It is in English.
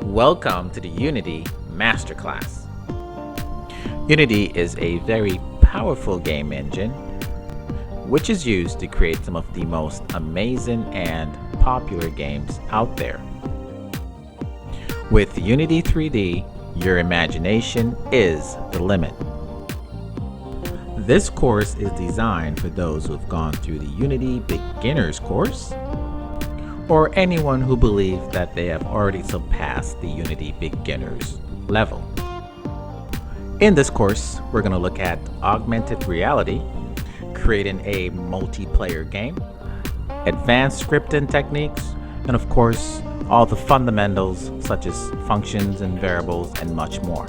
Welcome to the Unity Masterclass. Unity is a very powerful game engine which is used to create some of the most amazing and popular games out there. With Unity 3D, your imagination is the limit. This course is designed for those who have gone through the Unity Beginners course, or anyone who believes that they have already surpassed the Unity Beginners level. In this course, we're going to look at augmented reality, creating a multiplayer game, advanced scripting techniques, and of course, all the fundamentals such as functions and variables and much more.